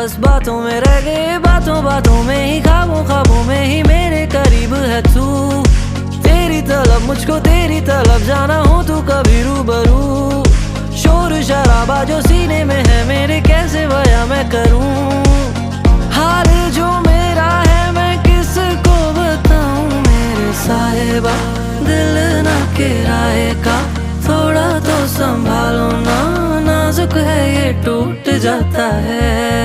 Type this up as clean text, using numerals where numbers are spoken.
बस बातों में रह गए, बातों बातों में ही, ख्वाबों ख्वाबों में ही मेरे करीब है तू। तेरी तलब मुझको, तेरी तलब जाना हो तू कभी रूबरू। शोर शराबा जो सीने में है मेरे, कैसे बयां मैं करूं। हाल जो मेरा है मैं किसको बताऊं मेरे साहिबा, दिल ना किराए का, थोड़ा तो संभालो ना, नाजुक है ये टूट जाता है।